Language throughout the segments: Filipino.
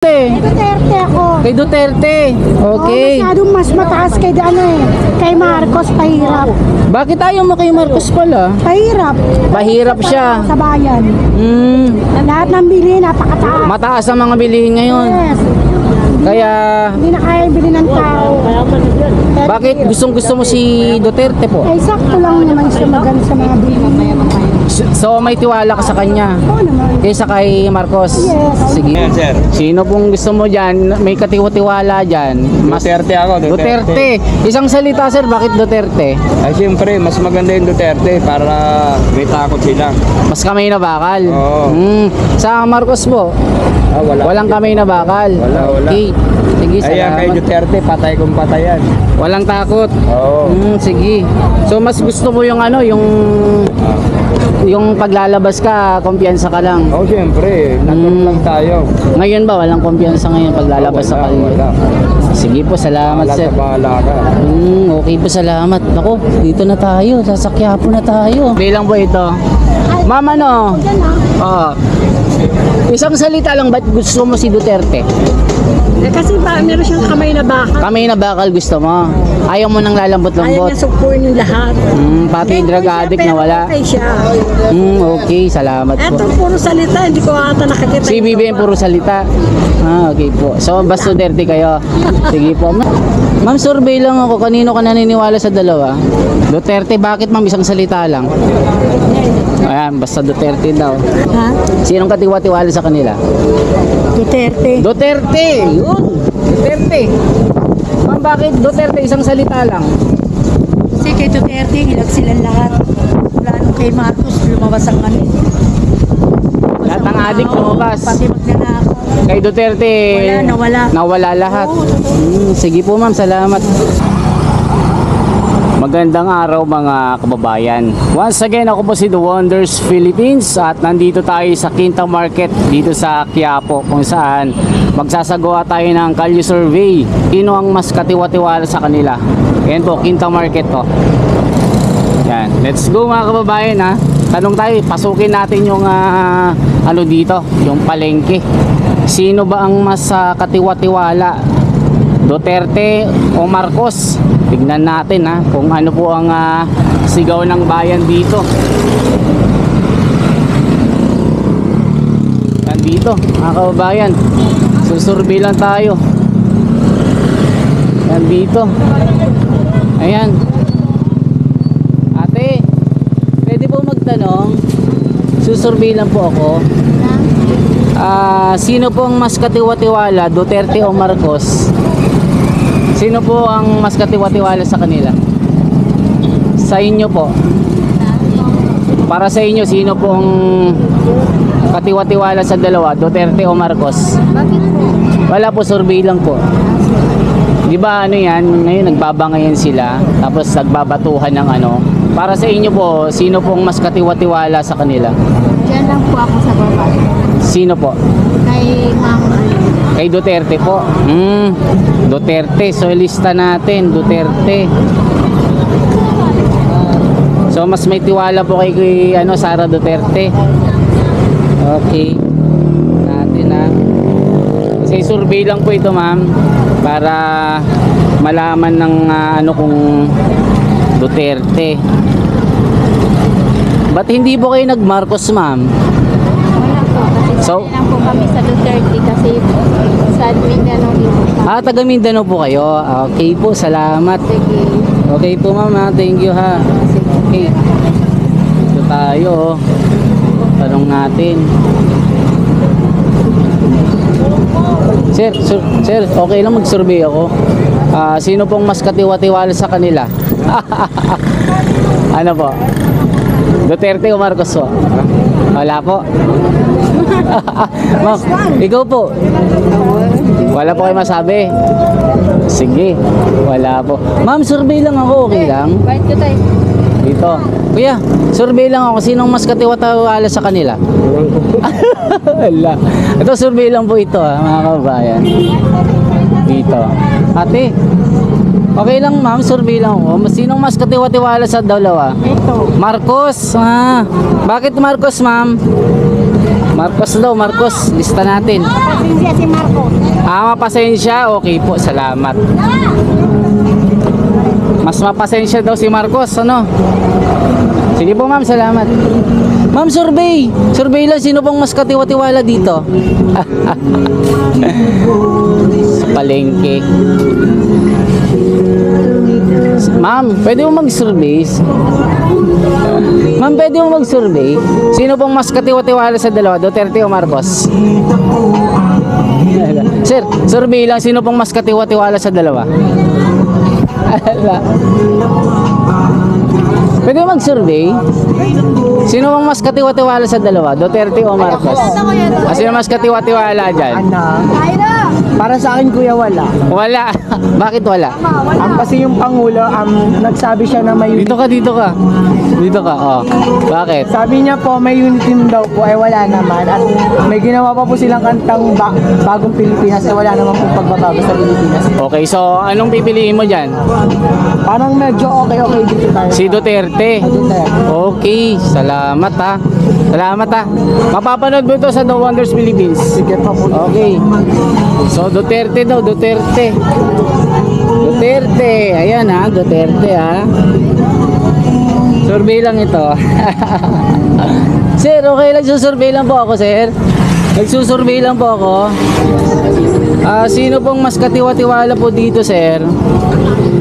Duterte ako. Kay Duterte. Okay. Masyadong mas mataas kay kay Marcos, pahirap. Bakit ayaw mo kay Marcos pala? Pahirap. Pahirap siya. Sa bayan. Lahat ng bilihin, napakataas. Mataas ang mga bilihin ngayon. Yes. Kaya, Hindi na kaya bilhin ng tao. bakit gusto mo si Duterte po? Ay, sakto lang naman siya maganda sa mga bilihin. So, may tiwala ka sa kanya? Oo naman. Kaysa kay Marcos? Yes. Sige. Ayan, sir. Sino pong gusto mo dyan? May katiwa-tiwala dyan? Duterte ako, Duterte. Isang salita, sir. Bakit Duterte? Ay, siyempre, mas maganda yung Duterte para may takot sila. Mas kamay na bakal. Oo. Sa Marcos po? Wala. Walang kamay na bakal. Wala. Okay. Sige, Ayan, kay salamat. Duterte, patay kung patayan. Walang takot. Oo. Sige. So, mas gusto mo yung yung paglalabas ka, kumpiyansa ka lang. Oo, siyempre, nandun lang tayo. Ngayon ba, walang kumpiyansa ngayon paglalabas sa kalye? Wala. Sige po, salamat Wala sir. sa bahala ka. Okay po, salamat. Ako, dito na tayo. Sasakya po na tayo. Bilang po ito. Mama, no? Isang salita lang, ba't gusto mo si Duterte? Kasi meron siyang kamay na baka. Kamay na bakal gusto mo. Ayaw mo nang lalambot-lambot. sukuin yung lahat. Pati yung drug addict na wala. siya. Okay, salamat po. Puro salita, hindi ko ata nakakita. Si BBM puro salita. Okay po. So, basta Duterte kayo. Sige po. Ma'am, survey lang ako. Kanino ka naniniwala sa dalawa? Duterte, bakit ma'am? Isang salita lang. Ayan, basta Duterte daw. Ha? Sinong katiwa-tiwala sa kanila? Duterte. Duterte! Yun! Duterte! Ma'am, bakit Duterte? Isang salita lang. Kasi kay Duterte, hilag silang lahat. Wala nung kay Marcos, lumabas ang Lahat ng adik lumabas. Pati magnanakaw. Kay Duterte, Nawala. nawala lahat. Sige po ma'am, salamat. Magandang araw mga kababayan. Once again, ako po si The Wonders Philippines at nandito tayo sa Quinta Market dito sa Quiapo kung saan magsasagawa tayo ng kalye survey. Sino ang mas katiwa-tiwala sa kanila? Yan po, Quinta Market to. Yan, let's go mga kababayan ha. Tanong tayo, pasukin natin yung dito, yung palengke. Sino ba ang mas katiwa-tiwala? Duterte o Marcos? Tignan natin ha kung ano po ang sigaw ng bayan dito. Yan dito mga kababayan, susurvey lang tayo. Yan dito. Ayan. Ate, pwede po magtanong? Susurvey lang po ako. Sino po ang mas katiwa-tiwala, Duterte o Marcos? Sino po ang mas katiwa-tiwala sa kanila? Sa inyo po. Para sa inyo, sino po ang katiwa-tiwala sa dalawa, Duterte o Marcos? Bakit po? Wala po, survey lang po. Di ba yan, ngayon nagbabangayan sila, tapos nagbabatuhan ng Para sa inyo po, sino po ang mas katiwa-tiwala sa kanila? Diyan lang po ako sa baba. Sino po? Kay Ma'am. Kay Duterte po. Duterte. So lista natin, Duterte. So mas may tiwala po kay Sara Duterte. Okay. Natin na. Kasi survey lang po ito, ma'am, para malaman ng kung Duterte. Ba't hindi po kayo nag-Marcos, ma'am? Wala po. Kasi So- lang po kami sa Duterte kasi sa Mindanao dito. Taga Mindanao po kayo. Okay po, salamat. Sige. Okay po ma'am, thank you ha. Okay. Ito tayo. Tanong natin. Sir, okay lang mag-survey ako. Sino pong mas katiwa-tiwala sa kanila? Ano po? Duterte o Marcos po? Wala po. Ma'am, ikaw po. Wala po kayo masabi. Sige, wala po. Ma'am, survey lang ako, okay lang? Bait ko tayo. Dito. Kuya, survey lang ako. Sinong mas katiwa-tiwala sa kanila? Wala. Ito, survey lang po ito mga kababayan. Dito. Ate, okay lang ma'am, survey lang ako. Sinong mas katiwa-tiwala sa dalawa? Ito. Marcos. Bakit Marcos, ma'am? Marcos daw, Marcos. Lista natin. Pasensya si Marco. Mapasensya. Okay po, salamat. Mas mapasensya daw si Marcos, ano? Sige po ma'am, salamat. Ma'am, survey. Survey lang, sino pong mas katiwa-tiwala dito? Palengke. Ma'am, pwede mo mag-survey? Ma'am, pwede mo mag-survey? Sino pong mas katiwa-tiwala sa dalawa? Duterte o Marcos? Sir, survey lang, sino pong mas katiwa-tiwala sa dalawa? Pwede mo mag-survey? Sino bang mas katiwa-tiwala sa dalawa? Duterte o Marcos? Sino mas katiwa-tiwala dyan? Para sa akin kuya wala. Wala. Bakit wala? Kasi yung Pangulo nagsabi siya na may Dito ka, dito ka. Dito ka, oh. Bakit? sabi niya po may unity team daw po ay wala naman at may ginawa pa po silang kantang bagong Pilipinas ay wala naman po pagbabago sa Pilipinas. Okay, so anong pipiliin mo dyan? Parang medyo okay dito tayo. Si Duterte. Okay, salamat ha. Salamat ha. Mapapanood mo ito sa The Wonders Philippines. Sige pa po. Okay. So Duterte daw, Duterte. Duterte. Ayan ha, Duterte ha. Survey lang ito. Sir, okay lang, susurvey lang po ako, sir. Nagsusurvey lang po ako. Sino pong mas katiwa-tiwala po dito, sir?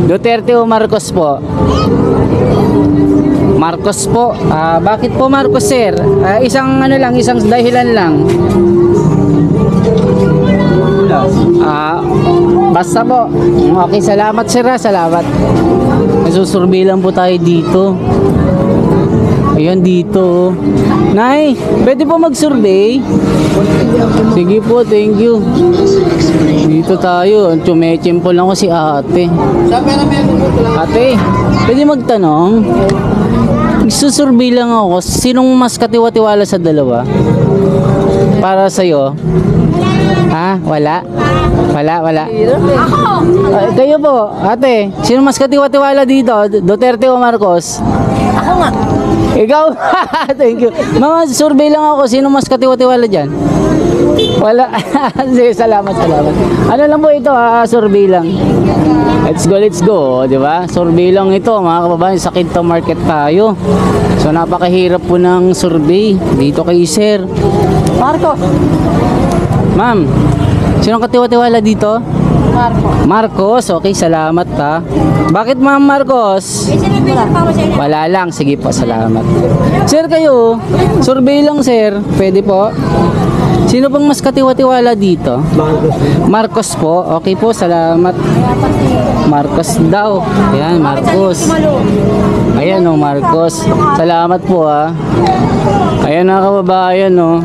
Duterte o Marcos po? Marcos po. Bakit po Marcos, sir? Isang ano lang, isang dahilan lang. Basta po. Okay, salamat sir, salamat. Nagsusurvey lang po tayo dito. Ayan dito. Nay, pwede po mag-survey? Sige po, thank you. Dito tayo. Chumechempo lang ko si ate. Ate, pwede magtanong? Nagsusurvey lang ako. Sinong mas katiwa-tiwala sa dalawa? Para sa'yo? Ha? Wala? Wala. Kayo po, ate. Sino mas katiwa-tiwala dito? Duterte o Marcos? Ako nga. Ikaw? Thank you. Mga survey lang ako. Sino mas katiwa-tiwala dyan? Wala. Sige, salamat. Ano lang po ito, survey lang. Let's go, di ba? Survey lang ito, mga kababayan. Sa Quinta Market tayo. So, napakahirap po ng survey. Dito kay sir. Marco. Ma'am, sino katiwa-tiwala dito? Marco. Marcos, okay, salamat ha. Bakit ma'am Marcos? Wala lang, sige po, salamat. Sir kayo, survey lang sir, pwede po. Sino pang mas katiwa-tiwala dito? Marcos po, okay po, salamat. Marcos daw, ayan, Marcos. Ayan o, Marcos. Salamat po ha. Ayan na kababayan o.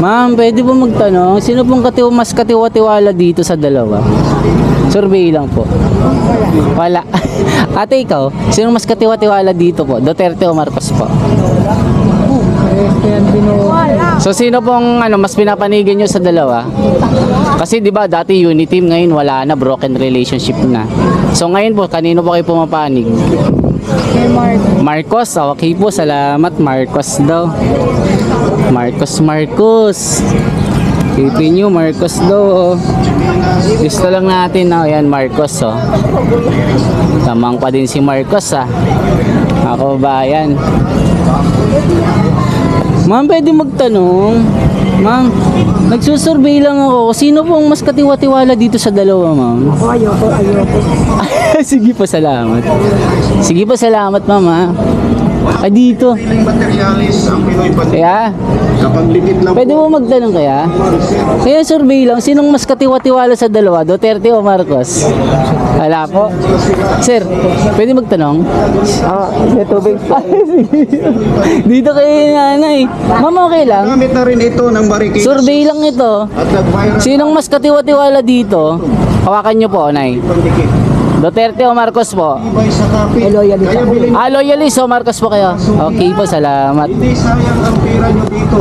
Ma'am, pwede po magtanong, sino pong mas katiwa-tiwala dito sa dalawa? Survey lang po. Wala. Ate, ikaw, sino mas katiwa-tiwala dito po? Duterte o Marcos po? So, sino pong mas pinapanigin nyo sa dalawa? Kasi di ba dati unity team, ngayon wala na, broken relationship na. So, ngayon po, kanino po kayo pumapanig? Marcos, okay po, salamat. Marcos daw. Marcos. Ipin nyo, Marcos daw. Gusto lang natin na, ayan, Marcos oh. Tamang pa din si Marcos mga kababayan. Ma'am, pwede magtanong? Ma'am, nagsusurvey lang ako. Sino pong mas katiwa-tiwala dito sa dalawa, ma'am? Ayoko. Sige po, salamat. Sige po, salamat, ma'am ha. Dito. Kaya, pwede mo magtanong kaya? Kaya survey lang, sinong mas katiwa-tiwala sa dalawa? Duterte o Marcos? Wala po. Sir, pwede magtanong? May tubig. Dito kay nanay. Ma'am, okay lang? Gamit na rin ito ng barikid. Survey lang ito. At nag-viral Sinong mas katiwa-tiwala dito? Hawakan nyo po, nay. Duterte o Marcos po? ibay sa kapit. Kaya bilhin Loyalist o Marcos po kayo? Okay po, salamat. hindi sayang ang pera nyo dito.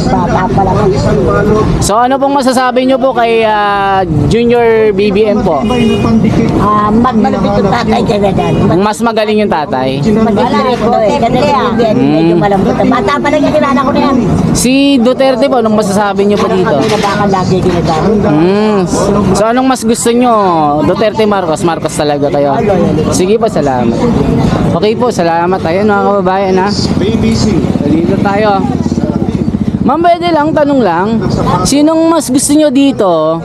Bata pa lang. So ano pong masasabi nyo po kay Junior BBM po? Magmalapit yung tatay dyan na dyan. Mas magaling yung tatay. Mag-isip ko eh. Ganun yan. Medyo malambot. Bata pa lang yung kilala ko na yan. Si Duterte po, anong masasabi nyo po dito? Kami na baka lagi ginagamit. So anong mas gusto nyo? Duterte, Marcos? Marcos talaga kayo. Sige po, salamat. Okay po, salamat. Ayan mga kababayan ha. BBC. Dito tayo. Ma'am, pwede lang, tanong lang. Sinong mas gusto nyo dito?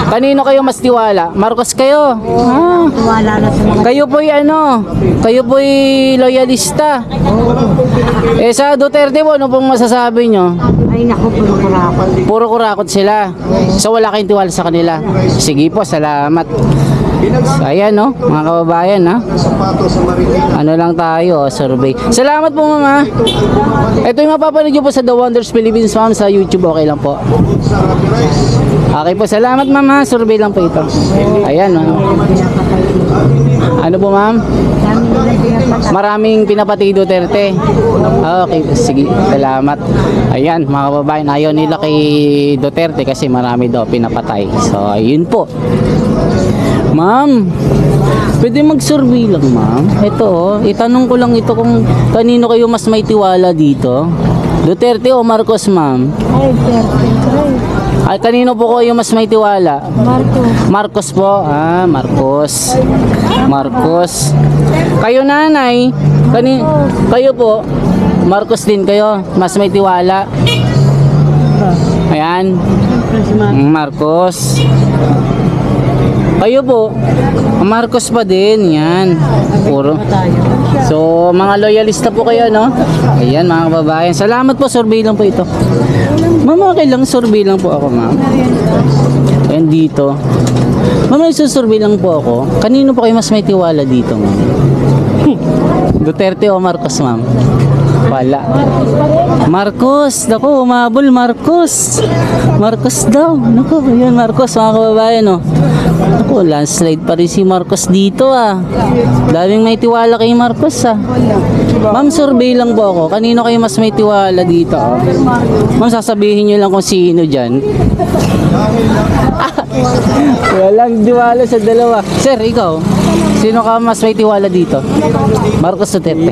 Kanino kayo mas tiwala? Marcos kayo? Ah, Wala na sa mga... kayo po'y ano? Kayo po'y loyalista. Eh sa Duterte po, ano pong masasabi nyo? Ay naku, puro kurakot. Puro kurakot sila. So wala kayong tiwala sa kanila. Sige po, salamat. Ayan no, mga kababayan ha. Sapato sa Marikina. Ano lang tayo, survey. Salamat po mama. Ito yung mapapanood nyo po sa The Wonders Philippines ma'am sa YouTube. Okay lang po. Sa rice. Okay po, salamat mama. Survey lang po ito. Ayan ma'am. Ano po ma'am? Maraming pinapatay Duterte. Okay, sige, salamat. Ayan, mga kababayan, ayaw nila kay Duterte kasi marami daw pinapatay. So, ayun po. Ma'am, pwede mag-survey lang ma'am. Ito oh, itanong ko lang ito kung kanino kayo mas may tiwala dito. Duterte o Marcos ma'am? Ay, kanino po kayo mas may tiwala? Marcos po. Ah, Marcos. Marcos. Kayo nanay, kayo po, Marcos din kayo, mas may tiwala. Ayan. Marcos. Kayo po, Marcos pa din, yan. Puro. So, mga loyalista po kayo, no? Ayan, mga kababayan. Salamat po, survey lang po ito. Ma'am, okay lang, survey lang po ako, ma'am. Ayan dito. Ma'am, nagsusurvey lang po ako. Kanino po kayo mas may tiwala dito, ma'am? Duterte o Marcos, ma'am? Wala. Marcos, naku, umabol Marcos. Marcos daw. Naku, ayan Marcos, mga kababayan, oh. Naku, landslide pa rin si Marcos dito, ah. Daming may tiwala kay Marcos, ah. Ma'am, survey lang po ako. Kanino kayo mas may tiwala dito, ah? Ma'am, sasabihin nyo lang kung sino dyan. Walang tiwala sa dalawa. Sir, ikaw, sino ka mas may tiwala dito? Marcos Duterte.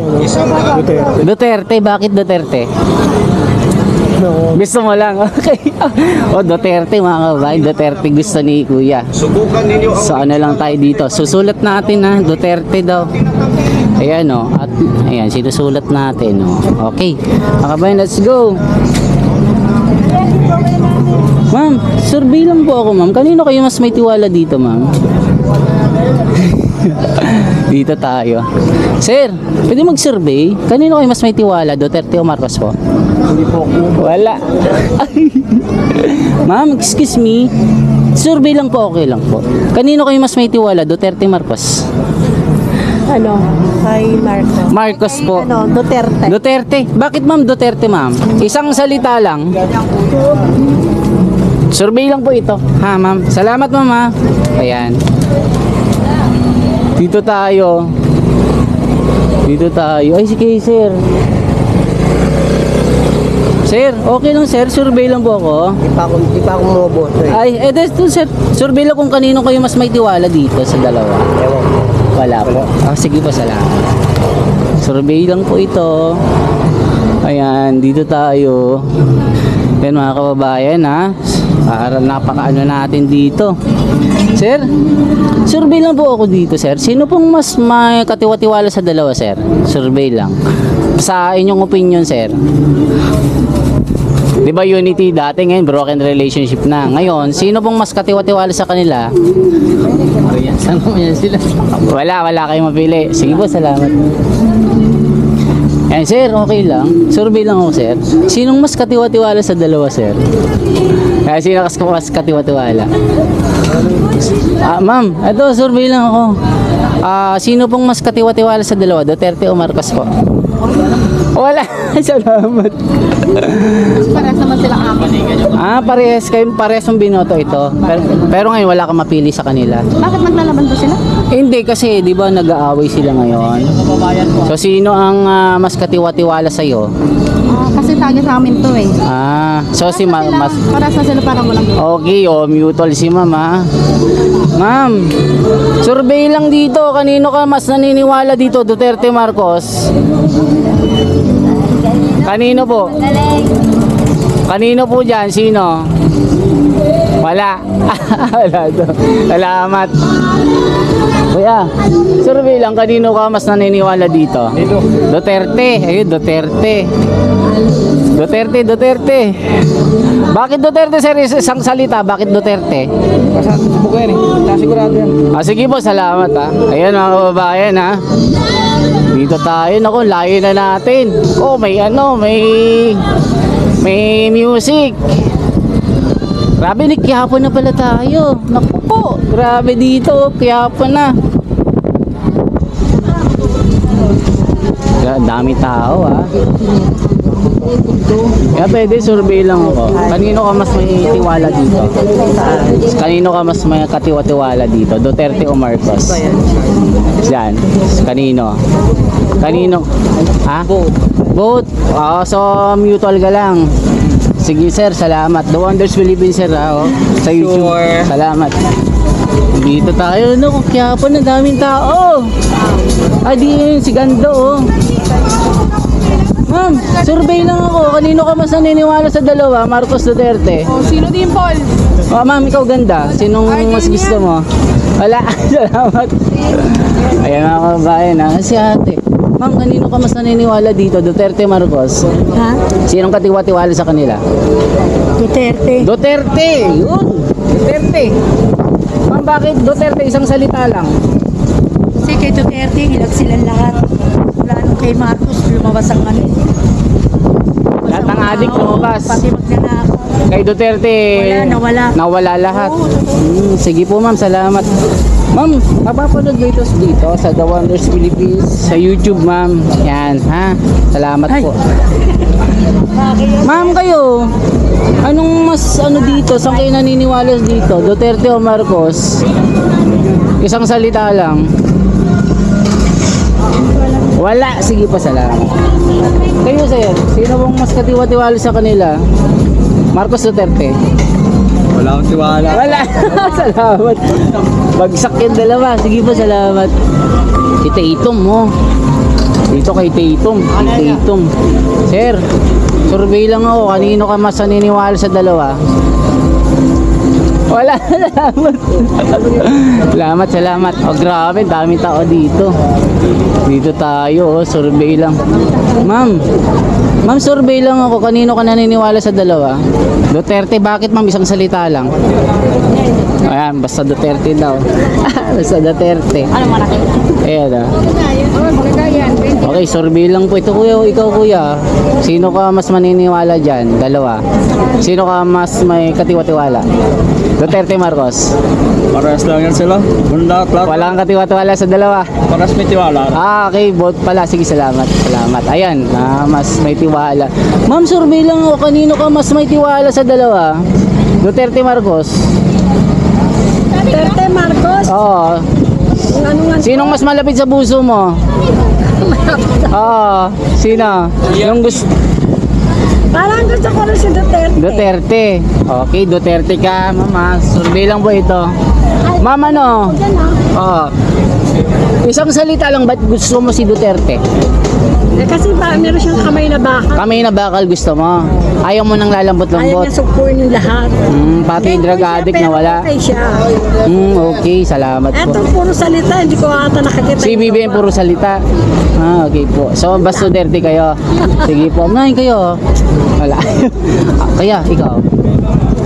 Duterte, bakit Duterte? Gusto mo lang, okay. O Duterte mga kababayan, Duterte gusto ni Kuya. Subukan ninyo ang So ano lang tayo dito, susulat natin ha, Duterte daw. Ayan o, at ayan, sinusulat natin o. Okay, mga kababayan, let's go. Ma'am, survey lang po ako ma'am. Kanino kayo mas may tiwala dito ma'am? Dito tayo. Sir, pwede mag-survey? Kanino kayo mas may tiwala? Duterte o Marcos po? Hindi po. Wala. Ma'am, excuse me. Survey lang po, okay lang po. Kanino kayo mas may tiwala? Duterte, Marcos? Ano? Kay Marcos. Marcos po. Ano? Duterte. Duterte. Bakit ma'am Duterte ma'am? Isang salita lang. Survey lang po ito. Ha ma'am. Salamat ma'am ha. Ayan. Dito tayo. Dito tayo. Ay sige sir. Sir, okay lang sir. Survey lang po ako. Di pa ako maboto eh. Ay, eto sir. Survey lang kung kanino kayo mas may tiwala dito sa dalawa. Ewan ko. Wala po. Ah, sige po, salamat. Survey lang po ito. Ayan, dito tayo. Yan mga kababayan ha. Para napakaano natin dito. Sir, survey lang po ako dito sir. Sino pong mas may katiwa-tiwala sa dalawa sir? Survey lang. Sa inyong opinion sir. Di ba unity dati, ngayon broken relationship na. Ngayon, sino pong mas katiwa-tiwala sa kanila? Ayan, saan mo yan sila? Wala kayong mapili. Sige po, salamat. Ayan sir, okay lang. Survey lang ako sir. Sinong mas katiwa-tiwala sa dalawa sir? Sino mas katiwa-tiwala? Ma'am, ito survey lang ako. Sino pong mas katiwa-tiwala sa dalawa? Duterte o Marcos po? Wala. Salamat. Para sa man sila ako. Parehas kayo, parehas yung binoto ito. Pero ngayon wala kang mapili sa kanila. Bakit maglalaban ba sila? Hindi kasi 'di ba nag-aaway sila ngayon. So sino ang mas katiwa-tiwala sa iyo? Kasi target sa amin to eh. So si mas Para sa sila parang walang okay, mutual si Mama. Ma'am, survey lang dito. Kanino ka mas naniniwala dito? Duterte, Marcos? Kanino po? Kanino po dyan? Sino? Wala. Wala to. Salamat. Kuya, survey lang. Kanino ka mas naniniwala dito? Duterte. Ayun, Duterte. Duterte. Bakit Duterte, sir? Isang salita, bakit Duterte? Buko yan eh. Sigurado yan. Sige po, salamat ha. Ayan mga kababayan ha. Dito tayo, naku, layo na natin. Oh, may music. Grabe, ni Quiapo na pala tayo. Naku po, grabe dito, Quiapo na. Dami tao ha. Kaya pwede, survey lang ako. Kanino ka mas may tiwala dito? Kanino ka mas may katiwa-tiwala dito? Duterte o Marcos? Yan. Kanino? Kanino? Ha? Vote. So mutual ka lang. Sige sir, salamat. The Wonders Philippines sir sa YouTube. Sure. Salamat. Dito tayo, no, kaya po na daming tao. Ay, di si Gando, Ma'am, survey lang ako. Kanino ka mas naniniwala sa dalawa? Marcos, Duterte? Sino din, Paul? Ma'am, ikaw ganda. Sinong mas gusto mo? Wala. Salamat. Ayan mga kababayan ha. Si ate. Ma'am, kanino ka mas naniniwala dito? Duterte, Marcos? Ha? Sinong katiwa-tiwala sa kanila? Duterte. Duterte! Yun! Duterte! Ma'am, bakit Duterte? Isang salita lang. Kasi kay Duterte, hilag silang lahat. Wala nung kay Marcos, lumabas ang ano. Lahat ng adik lumabas. Pati magnanakaw. Kay Duterte, nawala lahat. Sige po ma'am, salamat. Ma'am, mapapanood dito sa The Wonders Philippines sa YouTube ma'am. Yan ha. Salamat po. Ma'am kayo, anong mas dito? Saan kayo naniniwala dito? Duterte o Marcos? Isang salita lang. Wala. Sige pa, salamat. Kayo sir, sino bang mas katiwa-tiwala sa kanila? Marcos, Duterte? Wala akong tiwala. Wala. Salamat. Bagsak yung dalawa. Sige po, salamat. Si Tatum mo. Dito kay Tatum. Sir, survey lang ako. Kanino ka mas naniniwala sa dalawa? Wala. Salamat. Oh, grabe. Dami tao dito. Dito tayo. Survey lang. Ma'am, survey lang ako. Kanino ka naniniwala sa dalawa? Duterte. Bakit ma'am? Isang salita lang. Ayan, basta Duterte daw. Basta Duterte. Ano malaki? Ayan Okay, survey lang po. Ito kuya, ikaw kuya. Sino ka mas maniniwala dyan? Dalawa. Sino ka mas may katiwa-tiwala? Duterte, Marcos? Parehas lang yan sila. Bunda, Clark. Wala kang katiwa-tiwala sa dalawa. Parehas may tiwala. Okay, vote pala. Sige, salamat. Ayan, mas may tiwala. Ma'am, survey lang ako. Kanino ka mas may tiwala sa dalawa? Duterte, Marcos? Duterte, Marcos? Oo. Sinong mas malapit sa puso mo? Oo. Sino? Yung gusto... Parang gusto ko rin si Duterte. Duterte. Okay, Duterte ka, mama. Survey lang po ito. Mama, no? Oo. Isang salita lang, ba't gusto mo si Duterte? Kasi meron siyang kamay na bakal. Kamay na bakal gusto mo. Ayaw mo nang Ayaw lalambot-lambot. niya sukpuin yung lahat. Pati drug addict na wala. Okay siya. Okay, salamat po. Eto, puro salita. Hindi ko ata nakakita. Si BBM puro salita. Okay po. So, basta Duterte kayo. Sige po. Unahin kayo. Wala. Kaya, ikaw.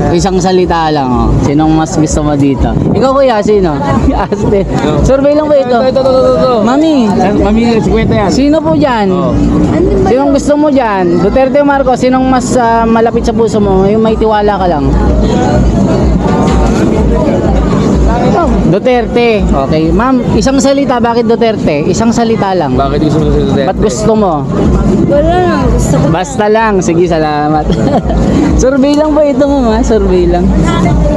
Isang salita lang, Sinong mas gusto mo dito? Ikaw kuya, sino? Aste. Survey lang po ito. Ito. Mami. Mami, 50 yan. Sino po dyan? Sinong gusto mo dyan? Duterte o Marcos? Sinong mas malapit sa puso mo? Yung may tiwala ka lang. Duterte. Okay. Ma'am, isang salita, bakit Duterte? Isang salita lang. Bakit gusto mo sa Duterte? Ba't gusto mo? Wala lang, gusto ko. Basta lang. Sige, salamat. Survey lang ba ito, ma'am? Survey lang.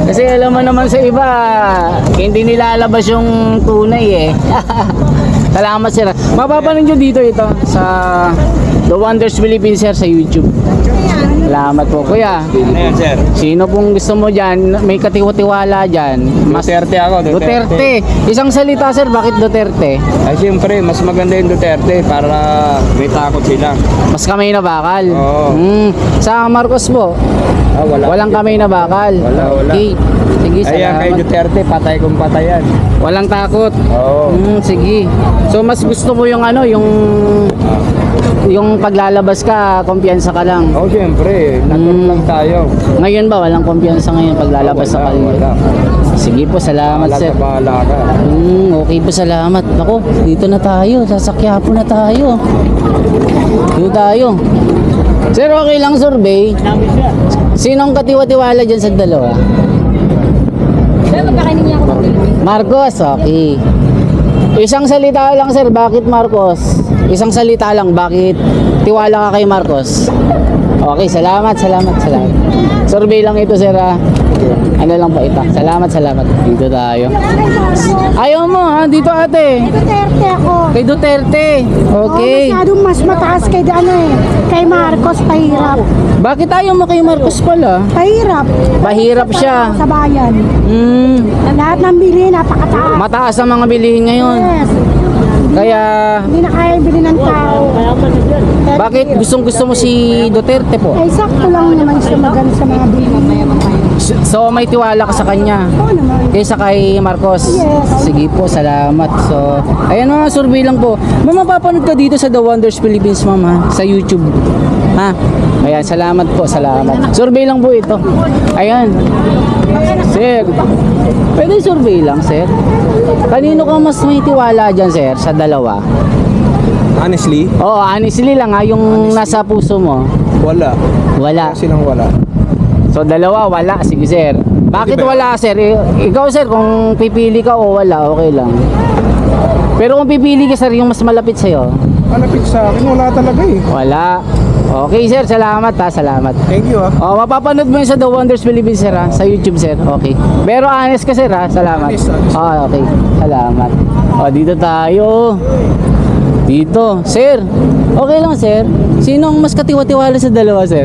Kasi alam mo naman sa iba, hindi nilalabas yung tunay eh. Salamat, sir. Mapapanood nyo dito ito sa The Wonders Philippines, sir, sa YouTube. Salamat po, kuya. Ano yan, sir? Sino pong gusto mo dyan? May katiwatiwala dyan. Duterte ako, Duterte. Isang salita, sir. Bakit Duterte? Ay, siyempre, mas maganda yung Duterte para may takot sila. Mas kamay na bakal. Oo. Sa Marcos po, Ah, wala. walang kamay na bakal. Wala. Okay. Sige, Ayan, kay salamat. Duterte, patay kung patayan. Walang takot. Oo. Sige. So, mas gusto mo yung ano, yung paglalabas ka, kumpiyansa ka lang. Oo, siyempre, nandun lang tayo. Ngayon ba, walang kumpiyansa ngayon paglalabas sa Wala, kalye? wala. Sige po, salamat, Wala sir. sa bahala ka. Okay po, salamat. Ako, dito na tayo. Sasakya po na tayo. Dito tayo. Sir, okay lang survey. Sinong katiwa-tiwala dyan sa dalawa? Marcos, okay. Isang salita lang, sir. Bakit Marcos? Isang salita lang. Bakit tiwala ka kay Marcos? Okay, salamat. Survey lang ito, sir. Ano lang pa ito? Salamat. Dito tayo. Ayaw mo, ha? Dito, ate. Duterte ako. Kay Duterte. Okay. Masyadong mas mataas kay Marcos, pahirap. Bakit ayaw mo kay Marcos pala? Pahirap. Mahirap siya. Sa bayan. Lahat ng bili, napakataas. Mataas ang mga bilihin ngayon. Yes. Kaya, Hindi na kaya bili ng tao. bakit gusto mo si Duterte po? Ay, sakto lang naman siya maganda sa mga bili. So, may tiwala ka sa kanya? Oo naman. Kaysa kay Marcos? Yes. Sige po, salamat. So, ayan mga survey lang po. Ma'am, mapapanood ka dito sa The Wonders Philippines, ma'am, ha? Sa YouTube. Ha? Ayan, salamat po, salamat. Survey lang po ito. Ayan. Sir, pwede survey lang, sir? Kanino ka mas may tiwala dyan, sir, sa dalawa? Honestly, Oo, honestly lang ha, yung nasa puso mo. wala. Wala. Silang wala. So, dalawa, wala. Sige, sir. Bakit Hindi ba? wala, sir? Ikaw, sir, kung pipili ka o wala, okay lang. Pero kung pipili ka, sir, yung mas malapit sa'yo, Malapit sa akin, wala talaga eh. wala. Okay, sir. Salamat, ha. Salamat. Thank you ah. Oh, mapapanood mo yun sa The Wonders Philippines, sir, ha? Sa YouTube, sir. Okay. Pero honest ka, sir, ha? Salamat. Honest. Oh, okay. Salamat. Oh, dito tayo. Dito. Sir, okay lang, sir. Sinong mas katiwa-tiwala sa dalawa, sir?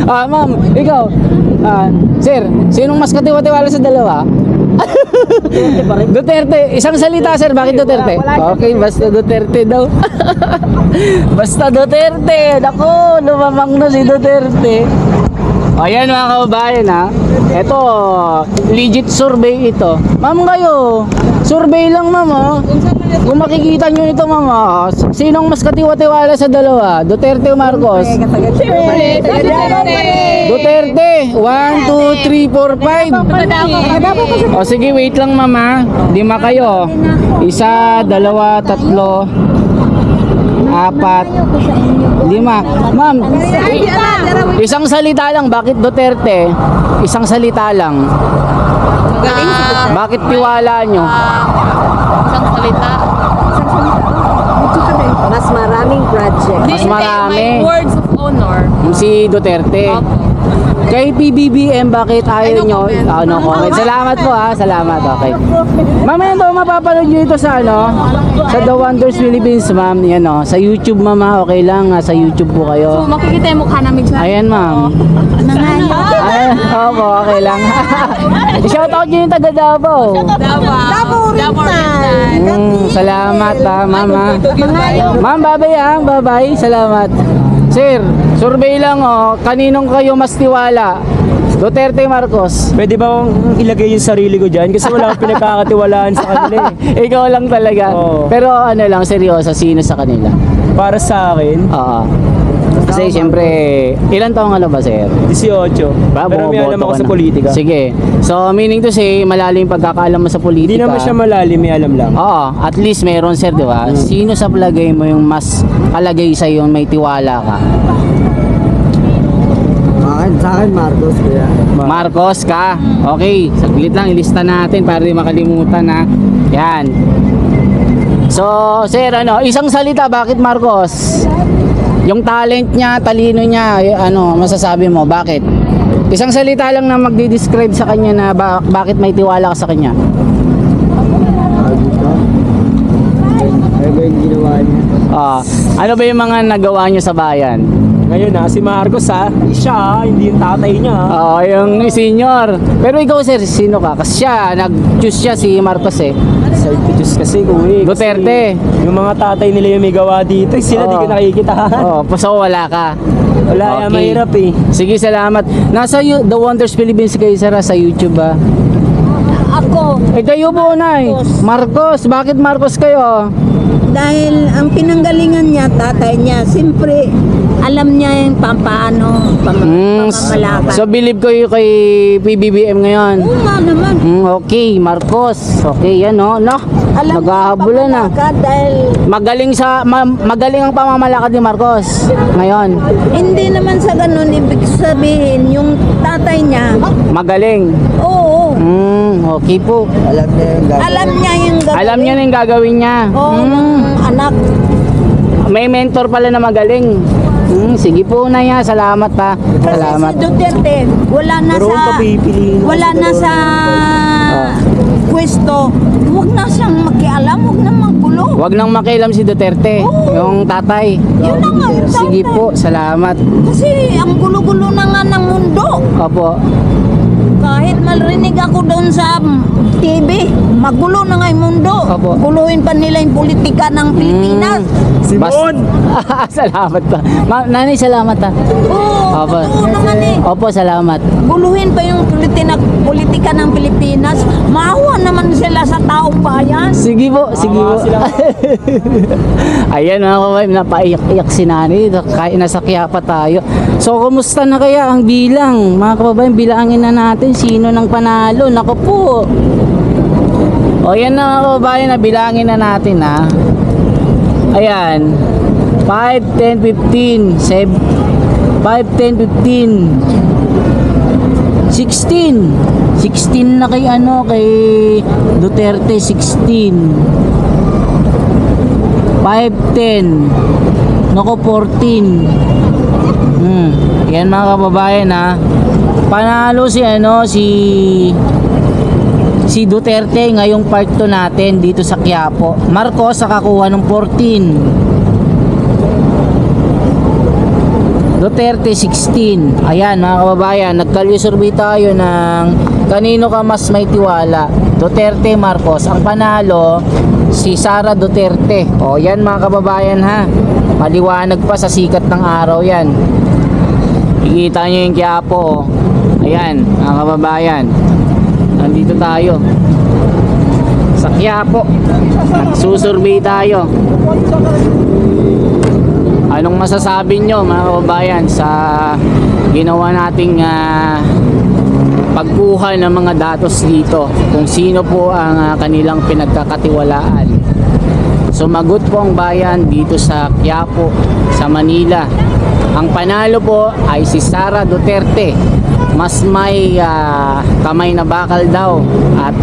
Ma'am, ikaw. Sir, sinong mas katiwa-tiwala sa dalawa? Duterte. Isang salita, sir. Bakit Duterte? Okay, basta Duterte daw. Basta Duterte. Naku, lumamang na si Duterte. Ayan mga kababayan, ha. Ito, legit survey ito. Ma'am kayo, survey lang, ma'am, oh. Kung makikita nyo ito, ma'am, oh, sinong mas katiwa-tiwala sa dalawa? Duterte o Marcos? Duterte. 1, 2, 3, 4, 5. O sige, wait lang, ma'am, ha. 5 kayo. 1, 2, 3, 4, 5. Ma'am, isang salita lang. Bakit Duterte? Isang salita lang. Bakit tiwala nyo? Isang salita. Mas maraming project. Mas marami. My words of honor. Si Duterte. Kay PBBM, bakit ayaw nyo? No comment. Salamat po, ha. Salamat. Okay. Mamaya daw mapapanood nyo ito sa sa The Wonders Philippines, ma'am. Yan, sa YouTube, ma'am, ha. Okay lang, sa YouTube po So, kayo. makikita yung mukha namin dyan. Ayan, ma'am. Ay, opo, okay lang. I-shoutout nyo yung taga Davao. Davao Oriental. Salamat, ha, ma'am, ha. Ma'am, bye-bye, ha. Bye-bye. Salamat. Sir, survey lang, kaninong kayo mas tiwala? Duterte, Marcos? Pwede ba akong ilagay yung sarili ko dyan? Kasi wala akong pinagkakatiwalaan sa kanila eh. Ikaw lang talaga. Oo. Pero ano lang, seryoso, sino sa kanila? Para sa akin, Oo. Kasi siyempre, ilan taong ba, sir? 18. Pero may alam bumoboto ako ka sa na. politika. Sige. So, meaning to say, malalim yung pagkakaalam mo sa politika. Hindi naman siya malalim, may alam lang. Oo, at least meron, sir, di ba? Sino sa palagay mo yung mas kalagay sa yung may tiwala ka? Sa akin, Marcos, kuya. Marcos ka? Okay, saglit lang, ilista natin para di makalimutan ha. Yan. So, sir, isang salita, bakit Marcos? Yung talent niya, talino niya, masasabi mo, bakit? Isang salita lang na magdi-describe sa kanya na bakit may tiwala ka sa kanya. Ano ba yung ginawa niya? Ano ba yung mga nagawa niyo sa bayan? Ngayon si Marcos siya, hindi yung tatay niya. Yung senior. Pero ikaw sir, sino ka? Kasi nag-choose siya si Marcos eh. Diyos kasi kuwi. Duterte. Yung mga tatay nila yung may gawa dito, sila di ko nakikita. So wala ka. Wala, mahirap eh. Sige, salamat. Nasa The Wonders Philippines kayo sir sa YouTube ba? Ako, Kayo po na Marcos. Bakit Marcos kayo? dahil ang pinanggalingan niya, tatay niya, siyempre, alam niya yung pamamalakad. So believe ko yung kay PBBM ngayon. Oo nga naman. Okay, Marcos. Okay, yan no. Alam Maghahabulan na. Dahil Magaling ang pamamalakad ni Marcos ngayon. hindi naman sa ganun, ibig sabihin, yung tatay niya, Magaling. oo, Okay po. alam niya yung gagawin. Alam niya na yung gagawin niya. Oo, ng anak. May mentor pala na magaling. Sige po na yan. Salamat pa. Kasi Salamat. si Duterte, wala na Pero sa papipiliin ako wala sa na sa pwesto. Huwag na siyang makialam, huwag na maggulo. Huwag nang makialam si Duterte. Yung tatay. Yun na nga, yung Sige tatay. po. Salamat. Kasi ang gulo-gulo na nga ng mundo. Opo. Kahit marinig ako doon sa TV, magulo na nga yung mundo. Opo. Guluhin pa nila yung politika ng Pilipinas. Salamat pa. Nanay, salamat ha. Oo, Opo. totoo naman eh. Opo, salamat. Guluhin pa yung politika ng Pilipinas. Maawa naman sila sa taong bayan. Sige po, sige po. Ayan mga kababayan, napaiyak-iyak si nanay. Nasa Quiapo tayo. So, kumusta na kaya ang bilang? Mga kababayan, bilangin na natin sino nang panalo. Naku po. O yan na mga kababayan, bilangin na natin ha. Ayan. 5, 10, 15, 5, 10, 15, 16 na kay Duterte, 16, 5, 10, nako 14. Yan mga kababayan ha. Panalo si Duterte ngayong part 2 natin dito sa Quiapo. Marcos nakakuha ng 14. Duterte 16. Ayan mga kababayan, nag-value survey tayo ng kanino ka mas may tiwala, Duterte, Marcos. Ang panalo si Sara Duterte. O yan mga kababayan ha, maliwanag pa sa sikat ng araw yan. Ikita nyo yung Quiapo. Ayan mga kababayan, nandito tayo sa Quiapo, nagsusurvey tayo. Anong masasabi nyo mga kababayan sa ginawa nating pagkuha ng mga datos dito, kung sino po ang kanilang pinagkakatiwalaan? Sumagot po ang bayan dito sa Quiapo, sa Manila. Ang panalo po ay si Sara Duterte. Mas may kamay na bakal daw at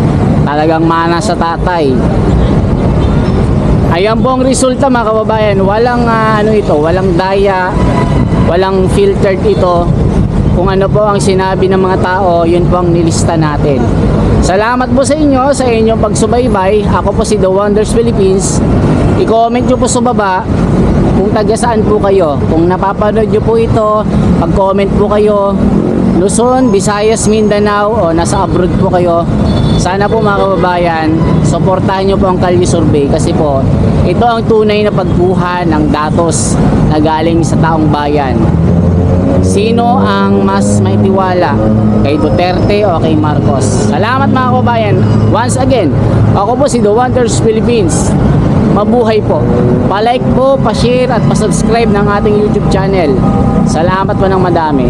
talagang mana sa tatay. Ayan po ang resulta mga kababayan. Walang walang daya, walang filtered ito. Kung ano po ang sinabi ng mga tao, yun po ang nilista natin. Salamat po sa inyo, sa inyong pagsubaybay. Ako po si The Wonders Philippines. I-comment nyo po sa baba kung taga saan po kayo. Kung napapanood nyo po ito, pag-comment po kayo, Luzon, Visayas, Mindanao, o nasa abroad po kayo. Sana po mga kababayan, suportahan nyo po ang Kalye Survey kasi po ito ang tunay na pagkuha ng datos na galing sa taong bayan. Sino ang mas may tiwala, kay Duterte o kay Marcos? Salamat mga kababayan. Once again, ako po si The Wonders Philippines. Mabuhay po. Pa-like po, pa-share at pa-subscribe ng ating YouTube channel. Salamat po ng madami.